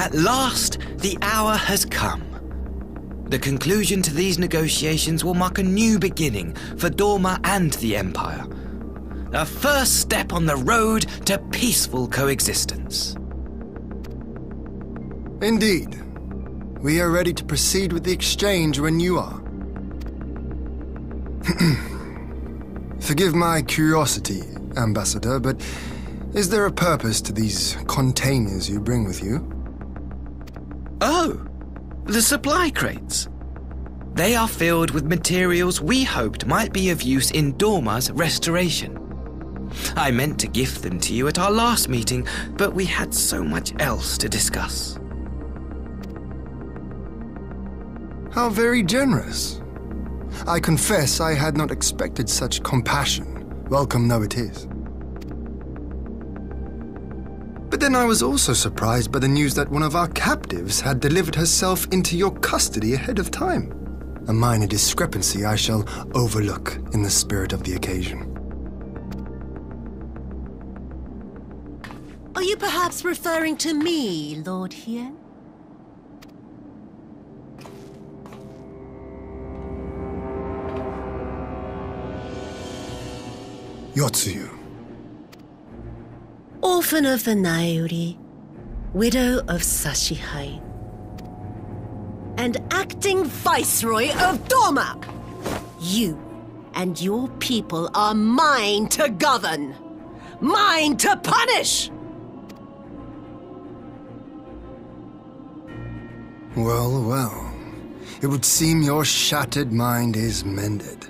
At last, the hour has come. The conclusion to these negotiations will mark a new beginning for Dorma and the Empire. A first step on the road to peaceful coexistence. Indeed. We are ready to proceed with the exchange when you are. Forgive my curiosity, Ambassador, but is there a purpose to these containers you bring with you? Oh, the supply crates. They are filled with materials we hoped might be of use in Dorma's restoration. I meant to gift them to you at our last meeting, but we had so much else to discuss. How very generous. I confess I had not expected such compassion, welcome though it is. But then I was also surprised by the news that one of our captives had delivered herself into your custody ahead of time. A minor discrepancy I shall overlook in the spirit of the occasion. Are you perhaps referring to me, Lord Hien? Yotsuyu. Orphan of the Nairi, widow of Sashihai, and acting Viceroy of Dorma! You and your people are mine to govern, mine to punish! Well, well. It would seem your shattered mind is mended.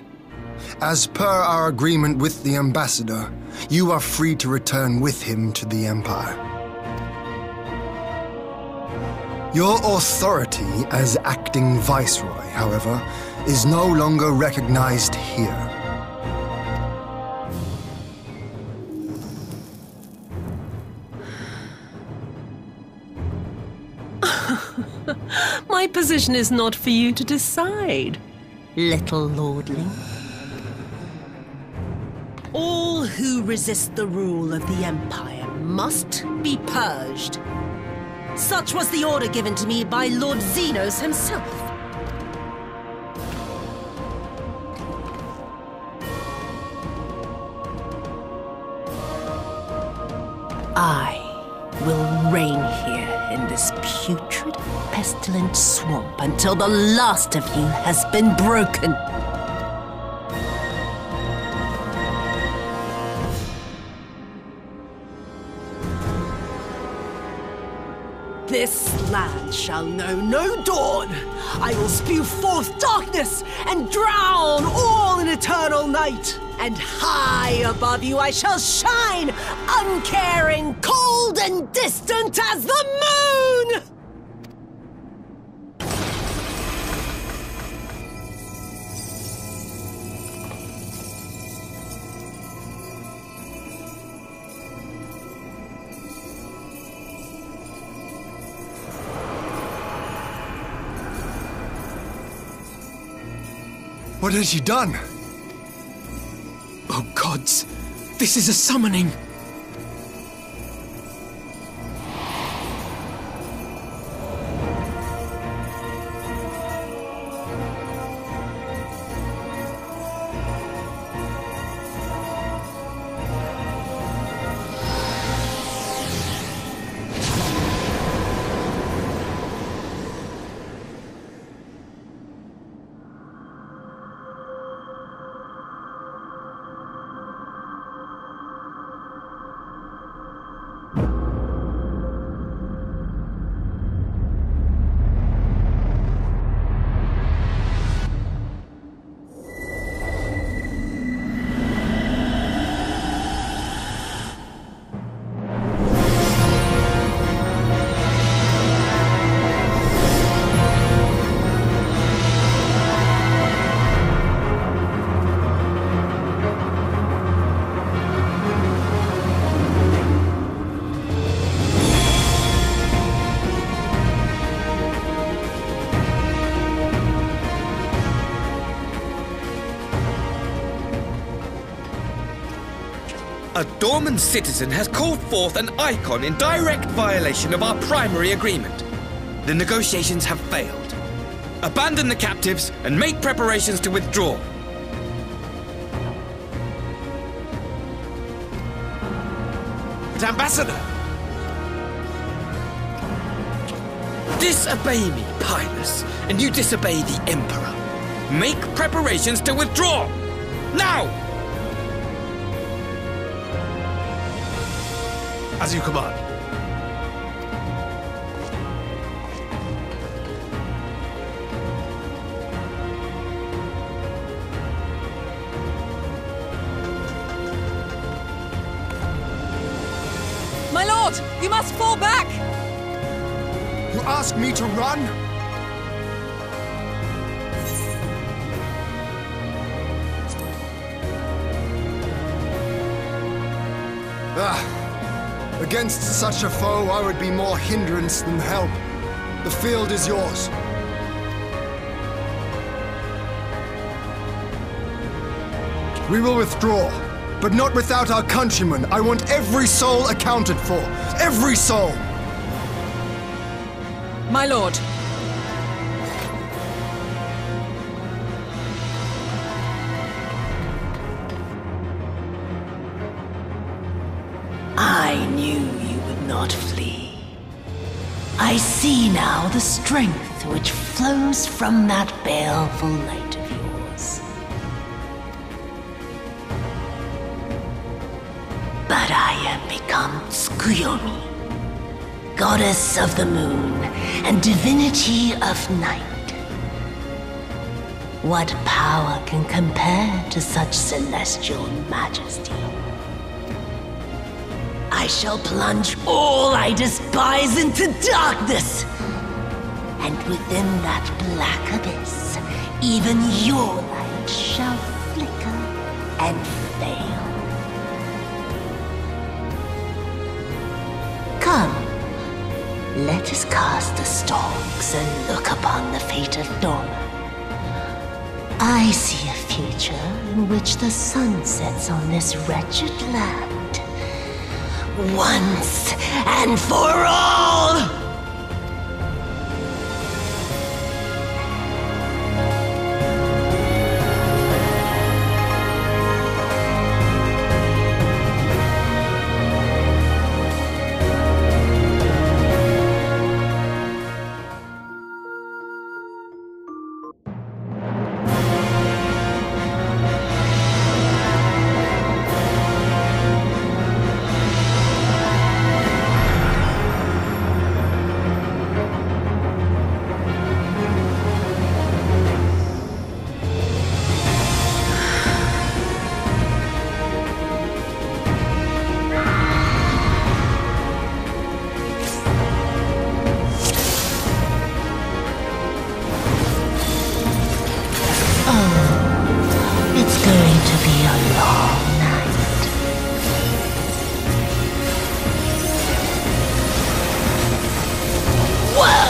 As per our agreement with the Ambassador, you are free to return with him to the Empire. Your authority as acting Viceroy, however, is no longer recognized here. My position is not for you to decide, little lordling. All who resist the rule of the Empire must be purged. Such was the order given to me by Lord Xenos himself. I will reign here in this putrid, pestilent swamp until the last of you has been broken. This land shall know no dawn. I will spew forth darkness and drown all in eternal night. And high above you I shall shine, uncaring, cold and distant as the moon! What has she done? Oh gods, this is a summoning! A Dorman citizen has called forth an icon in direct violation of our primary agreement. The negotiations have failed. Abandon the captives and make preparations to withdraw. But Ambassador! Disobey me, Pilus, and you disobey the Emperor. Make preparations to withdraw! Now! As you command. My lord, you must fall back! You ask me to run? Against such a foe, I would be more hindrance than help. The field is yours. We will withdraw, but not without our countrymen. I want every soul accounted for. Every soul! My lord. I knew you would not flee. I see now the strength which flows from that baleful light of yours. But I am become Tsukuyomi, goddess of the moon and divinity of night. What power can compare to such celestial majesty? I shall plunge all I despise into darkness. And within that black abyss, even your light shall flicker and fail. Come, let us cast the stalks and look upon the fate of Dorma. I see a future in which the sun sets on this wretched land. Once and for all! It's going to be a long night. Whoa!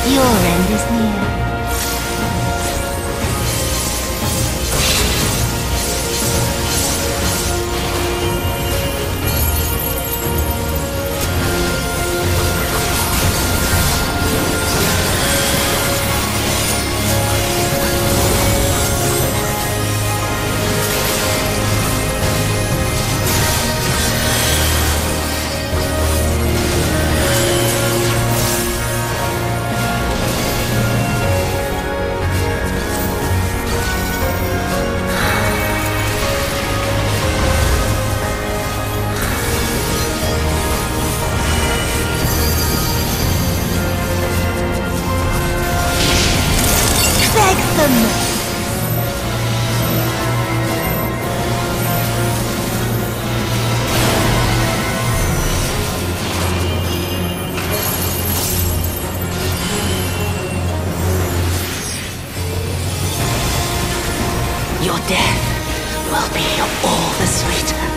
Your end is near. Your death will be all the sweeter.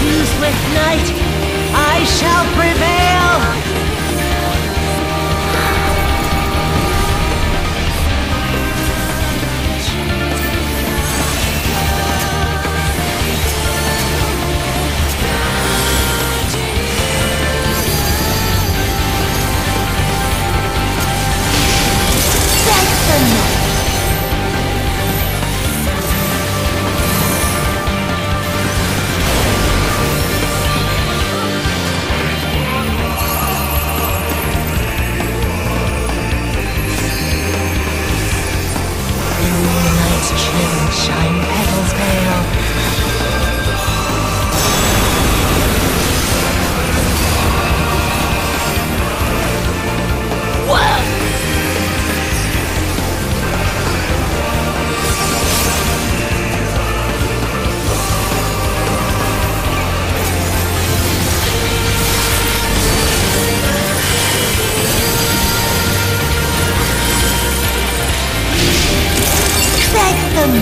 too swift night, I shall prevail! Shine petals pale. Whoa! Expect them!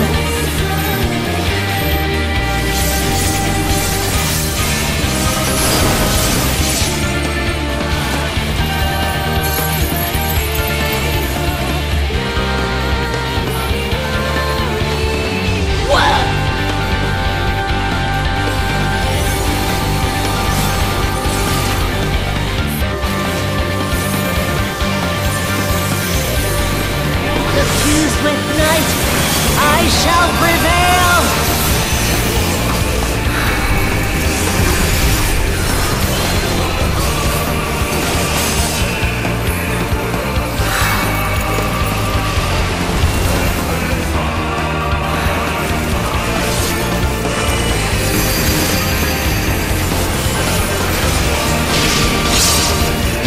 With night, I shall prevail!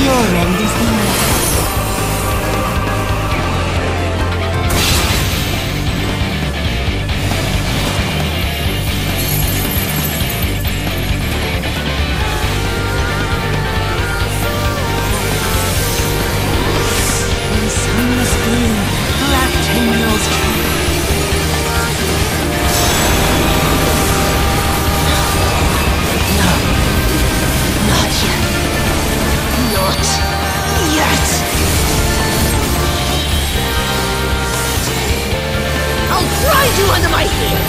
Your end is near. You under my heel!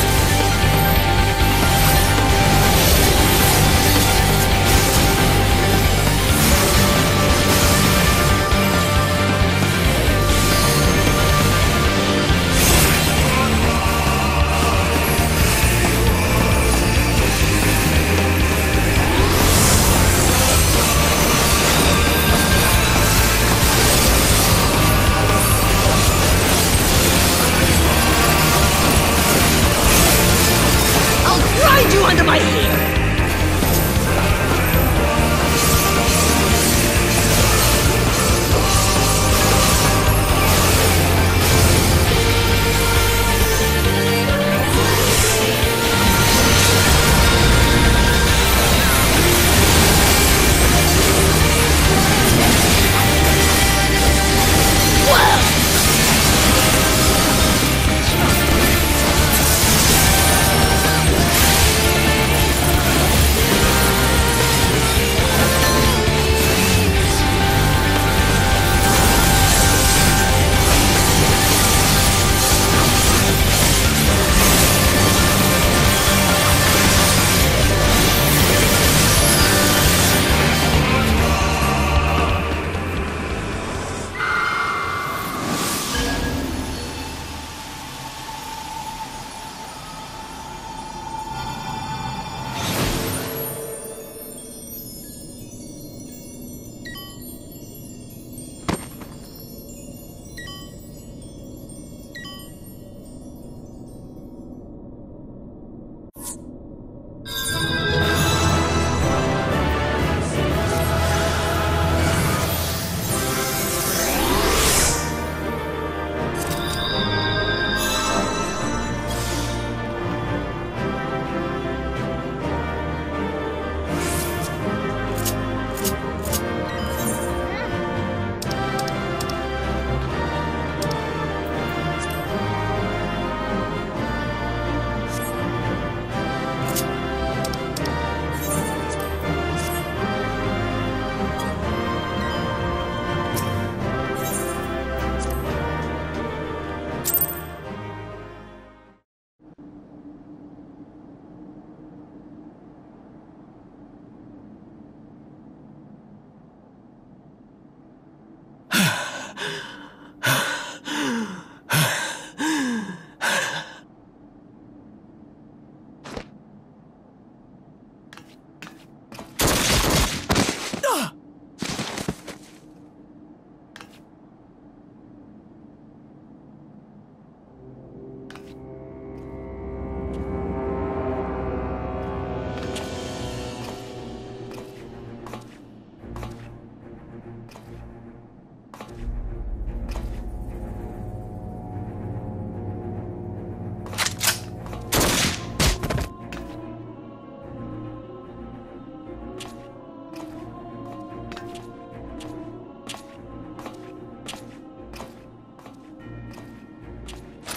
You under my heel!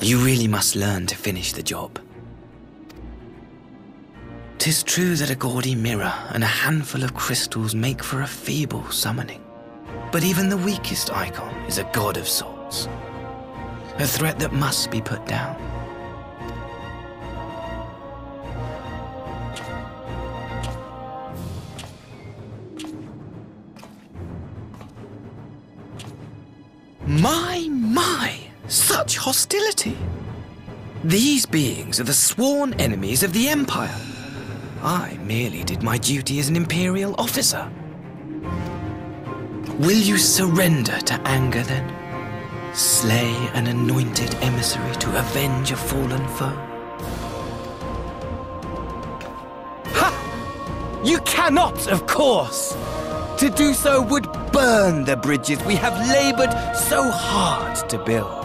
You really must learn to finish the job. 'Tis true that a gaudy mirror and a handful of crystals make for a feeble summoning. But even the weakest icon is a god of sorts. A threat that must be put down. My! Such hostility! These beings are the sworn enemies of the Empire. I merely did my duty as an Imperial officer. Will you surrender to anger, then? Slay an anointed emissary to avenge a fallen foe? Ha! You cannot, of course! To do so would burn the bridges we have labored so hard to build.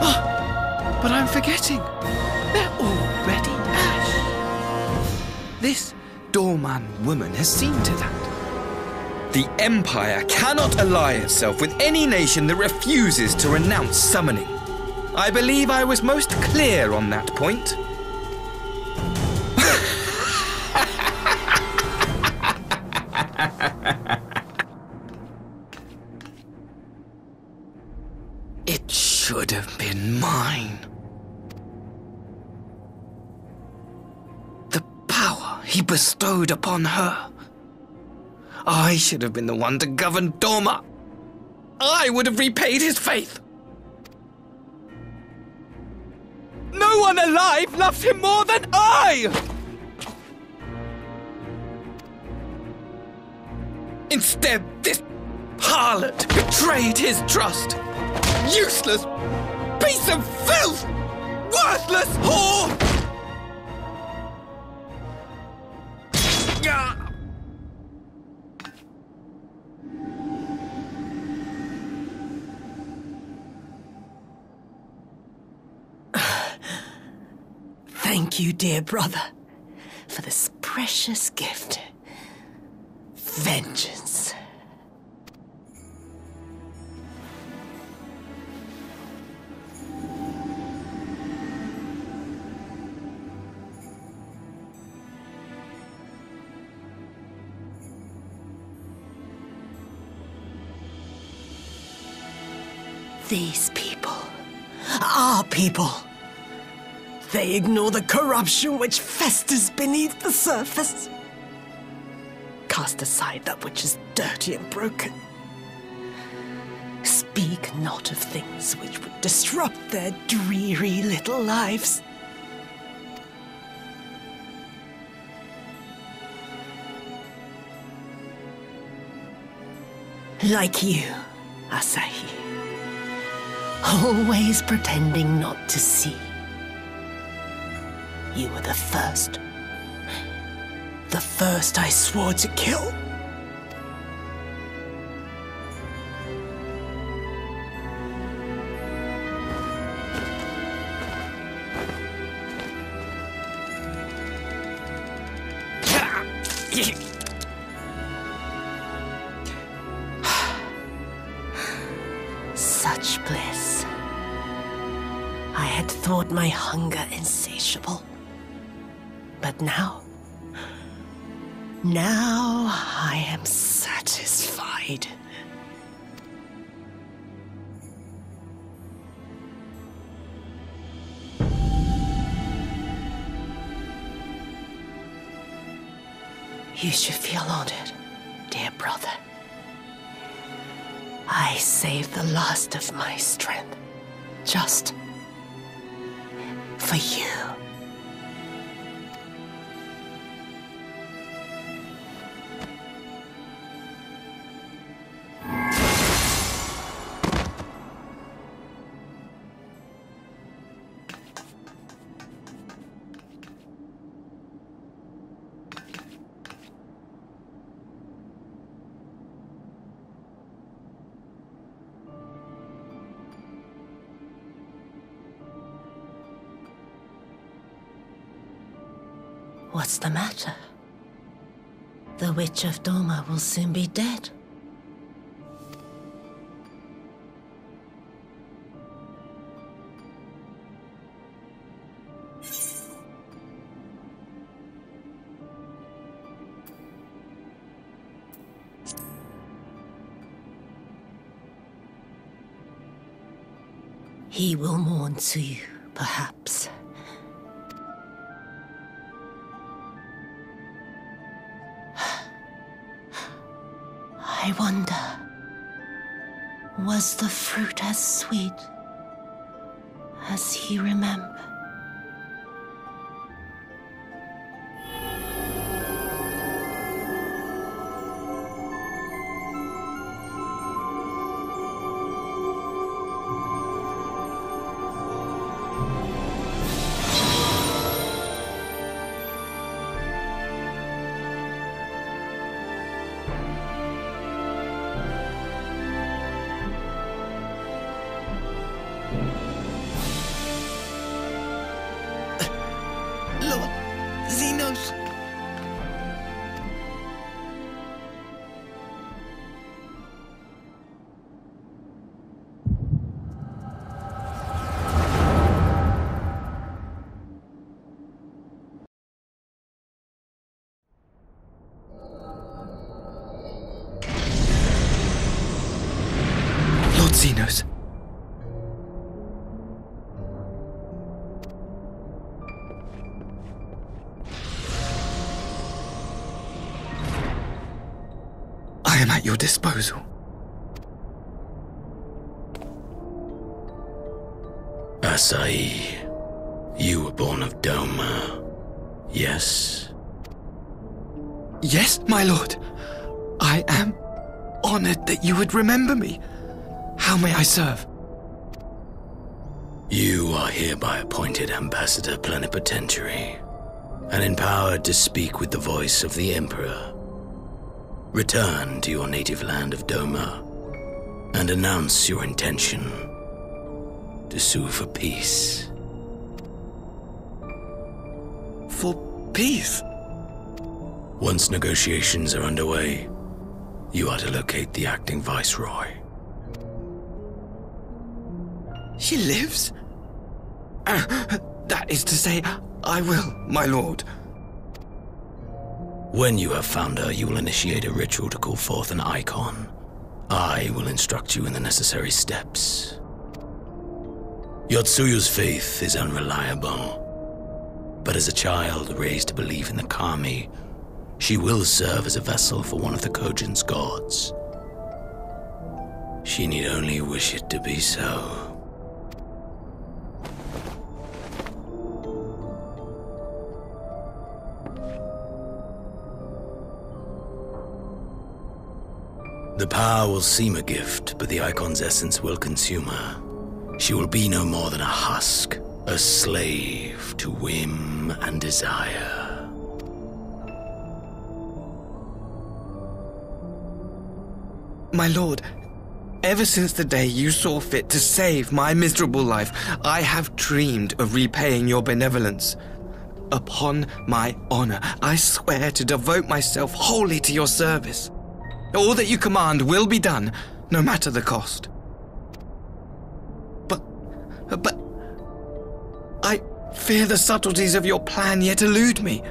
Oh, but I'm forgetting. They're already ash. This Doorman woman has seen to that. The Empire cannot ally itself with any nation that refuses to renounce summoning. I believe I was most clear on that point. It should have been mine. The power he bestowed upon her. I should have been the one to govern Dorma. I would have repaid his faith. No one alive loves him more than I! Instead, this harlot betrayed his trust. Useless piece of filth! Worthless whore! Thank you, dear brother, for this precious gift. Vengeance. These people, our people, they ignore the corruption which festers beneath the surface. Cast aside that which is dirty and broken. Speak not of things which would disrupt their dreary little lives. Like you, Asahi. Always pretending not to see. You were the first. The first I swore to kill. Such bliss. I had thought my hunger insatiable. But now I am satisfied. You should feel honored, dear brother. I saved the last of my strength, just for you. What's the matter? The Witch of Doma will soon be dead. He will mourn too, perhaps. I wonder, was the fruit as sweet as he remembered? Lord Xenos. Lord Xenos. I am at your disposal. Asai, you were born of Doma, yes? Yes, my lord. I am honored that you would remember me. How may I serve? You are hereby appointed Ambassador Plenipotentiary and empowered to speak with the voice of the Emperor. Return to your native land of Doma and announce your intention to sue for peace. For peace? Once negotiations are underway, you are to locate the acting Viceroy. She lives? That is to say, I will, my lord. When you have found her, you will initiate a ritual to call forth an icon. I will instruct you in the necessary steps. Yotsuyu's faith is unreliable, but as a child raised to believe in the Kami, she will serve as a vessel for one of the Kojin's gods. She need only wish it to be so. The power will seem a gift, but the icon's essence will consume her. She will be no more than a husk, a slave to whim and desire. My lord, ever since the day you saw fit to save my miserable life, I have dreamed of repaying your benevolence. Upon my honor, I swear to devote myself wholly to your service. All that you command will be done, no matter the cost. But I fear the subtleties of your plan yet elude me.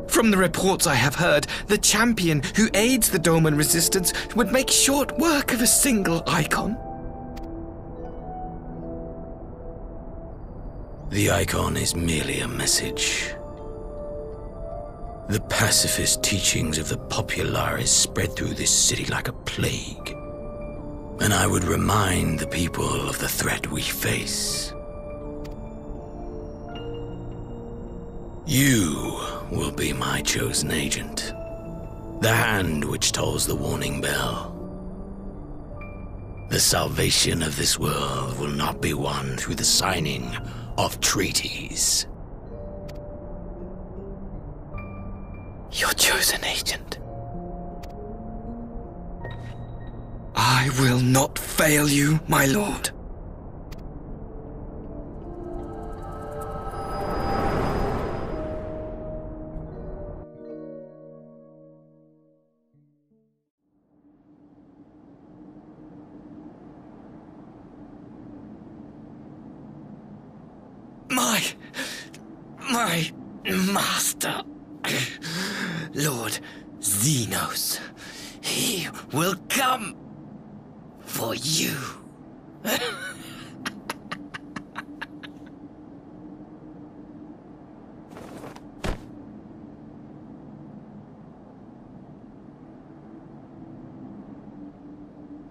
From the reports I have heard, the champion who aids the Doman resistance would make short work of a single icon. The icon is merely a message. The pacifist teachings of the Populares spread through this city like a plague. And I would remind the people of the threat we face. You will be my chosen agent. The hand which tolls the warning bell. The salvation of this world will not be won through the signing of treaties. Your chosen agent. I will not fail you, my lord. My master, Lord Xenos, he will come for you.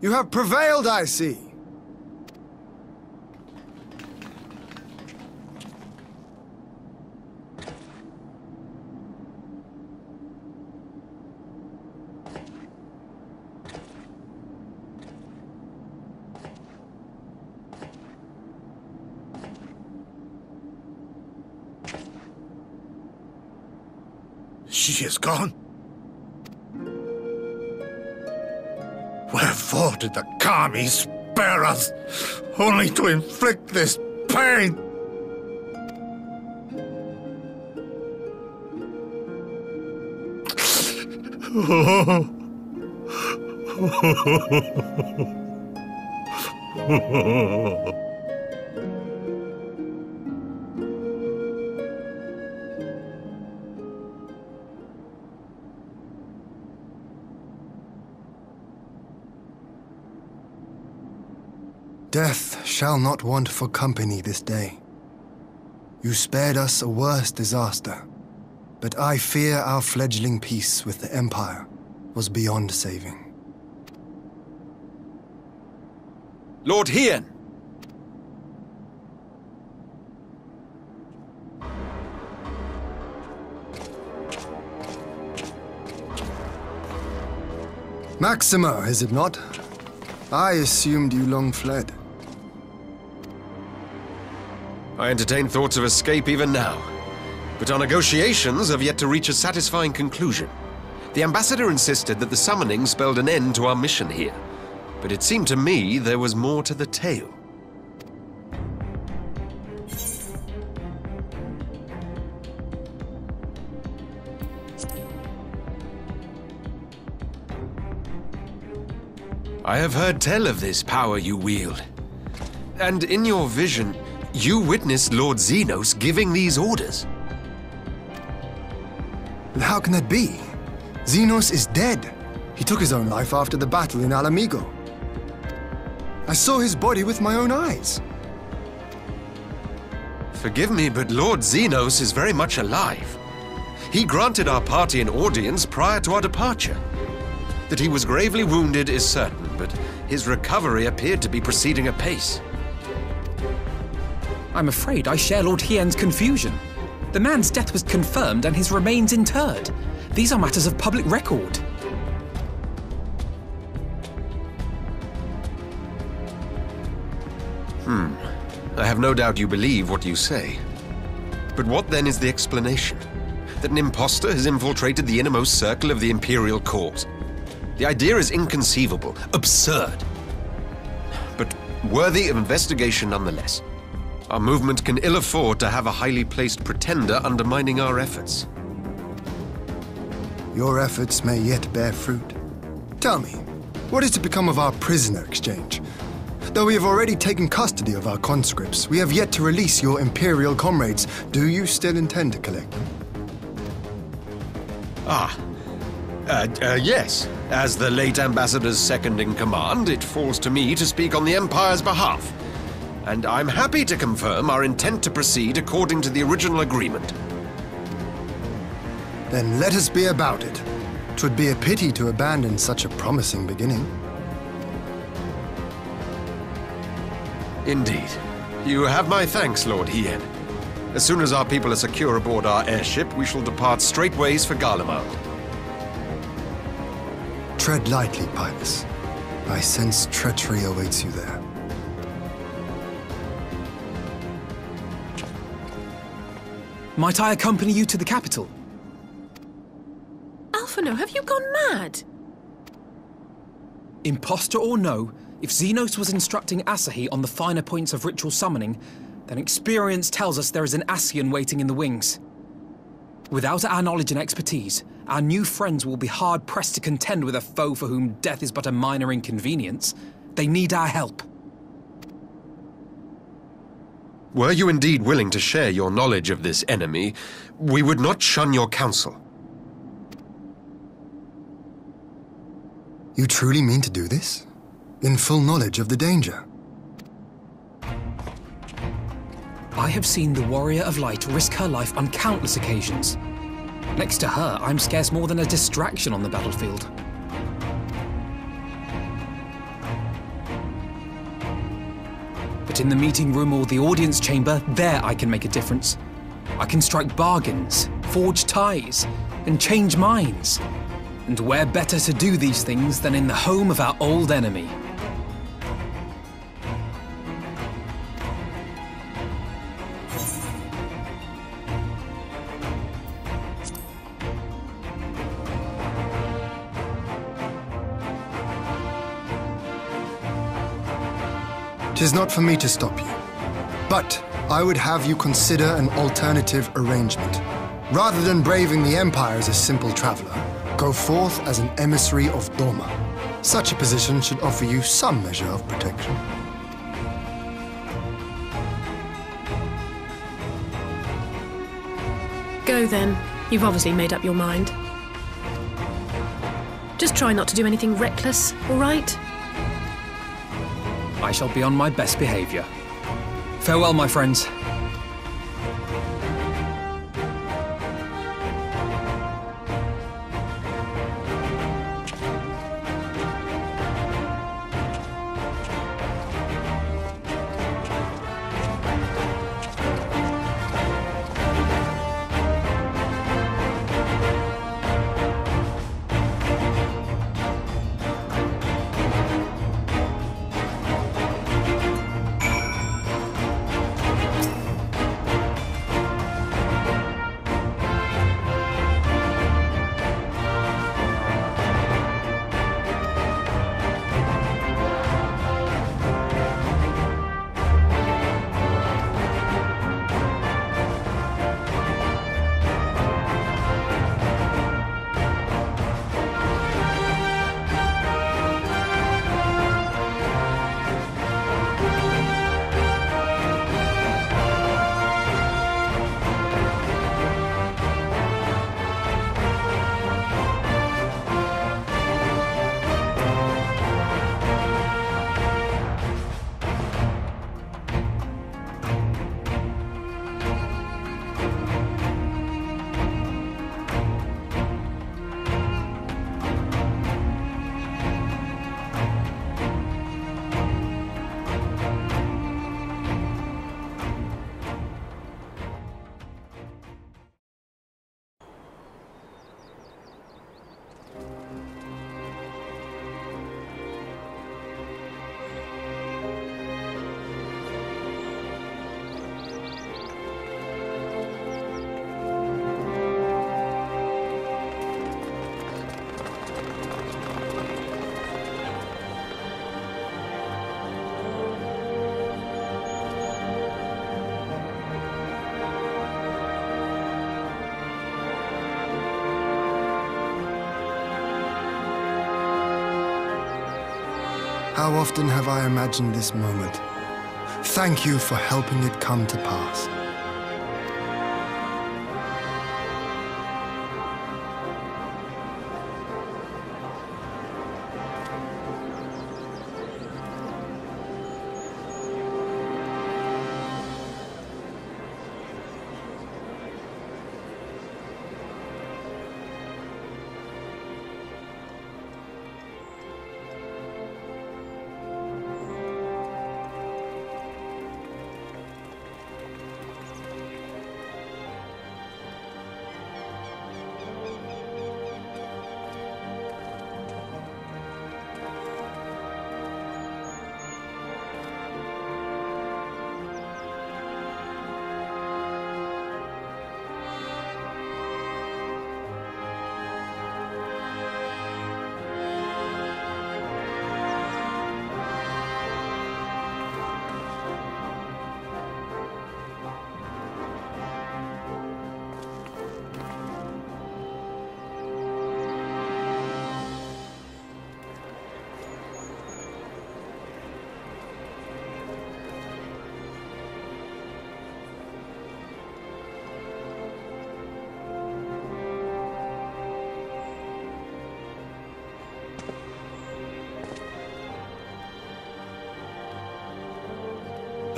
You have prevailed, I see. She is gone. Wherefore did the Kami spare us, only to inflict this pain? Death shall not want for company this day. You spared us a worse disaster, but I fear our fledgling peace with the Empire was beyond saving. Lord Hien! Maxima, is it not? I assumed you long fled. I entertain thoughts of escape even now, but our negotiations have yet to reach a satisfying conclusion. The ambassador insisted that the summoning spelled an end to our mission here, but it seemed to me there was more to the tale. I have heard tell of this power you wield, and in your vision, you witnessed Lord Xenos giving these orders. How can that be? Xenos is dead. He took his own life after the battle in Alamigo. I saw his body with my own eyes. Forgive me, but Lord Xenos is very much alive. He granted our party an audience prior to our departure. That he was gravely wounded is certain, but his recovery appeared to be proceeding apace. I'm afraid I share Lord Hien's confusion. The man's death was confirmed and his remains interred. These are matters of public record. I have no doubt you believe what you say. But what then is the explanation? That an impostor has infiltrated the innermost circle of the Imperial Court? The idea is inconceivable, absurd, but worthy of investigation nonetheless. Our movement can ill afford to have a highly placed pretender undermining our efforts. Your efforts may yet bear fruit. Tell me, what is to become of our prisoner exchange? Though we have already taken custody of our conscripts, we have yet to release your Imperial comrades. Do you still intend to collect them? Yes. As the late ambassador's second-in-command, it falls to me to speak on the Empire's behalf. And I'm happy to confirm our intent to proceed according to the original agreement. Then let us be about it. 'Twould be a pity to abandon such a promising beginning. Indeed. You have my thanks, Lord Hien. As soon as our people are secure aboard our airship, we shall depart straightways for Garlemald. Tread lightly, Pybus. I sense treachery awaits you there. Might I accompany you to the capital? Alphino, have you gone mad? Imposter or no, if Xenos was instructing Asahi on the finer points of ritual summoning, then experience tells us there is an Ascian waiting in the wings. Without our knowledge and expertise, our new friends will be hard-pressed to contend with a foe for whom death is but a minor inconvenience. They need our help. Were you indeed willing to share your knowledge of this enemy, we would not shun your counsel. You truly mean to do this? In full knowledge of the danger? I have seen the Warrior of Light risk her life on countless occasions. Next to her, I'm scarce more than a distraction on the battlefield. But in the meeting room or the audience chamber, there I can make a difference. I can strike bargains, forge ties, and change minds. And where better to do these things than in the home of our old enemy? Tis not for me to stop you, but I would have you consider an alternative arrangement. Rather than braving the Empire as a simple traveler, go forth as an emissary of Doma. Such a position should offer you some measure of protection. Go then. You've obviously made up your mind. Just try not to do anything reckless, all right? I shall be on my best behavior. Farewell, my friends. How often have I imagined this moment? Thank you for helping it come to pass.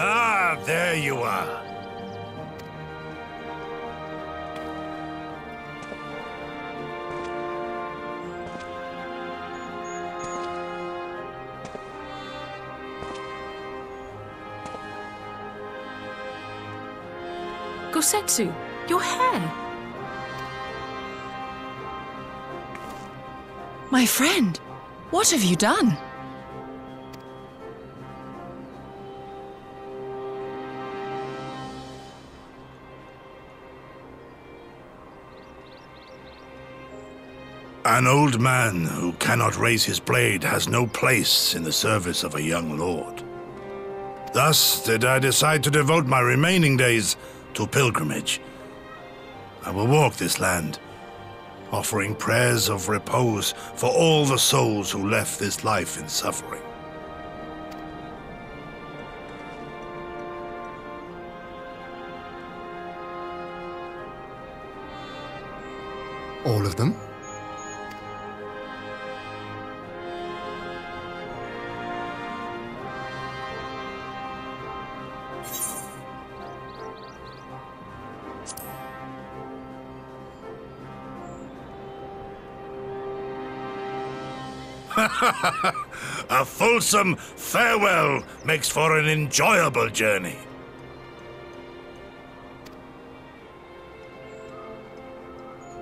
Ah, there you are. Gosetsu, your hair. My friend, what have you done? An old man who cannot raise his blade has no place in the service of a young lord. Thus did I decide to devote my remaining days to pilgrimage. I will walk this land, offering prayers of repose for all the souls who left this life in suffering. All of them? A fulsome farewell makes for an enjoyable journey.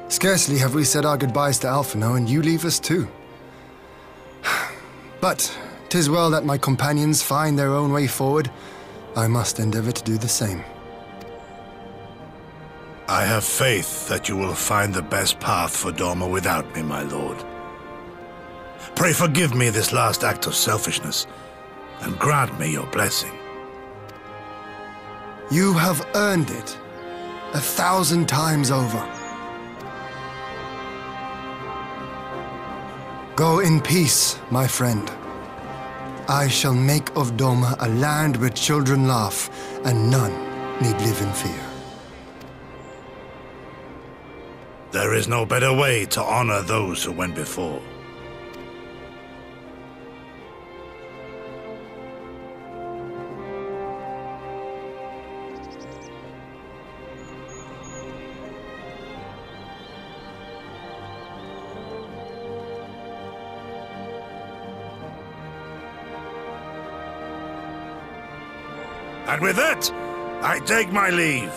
Scarcely have we said our goodbyes to Alphino, and you leave us too. But 'tis well that my companions find their own way forward. I must endeavor to do the same. I have faith that you will find the best path for Doma without me, my lord. Pray forgive me this last act of selfishness, and grant me your blessing. You have earned it 1,000 times over. Go in peace, my friend. I shall make of Doma a land where children laugh, and none need live in fear. There is no better way to honor those who went before. And with that, I take my leave.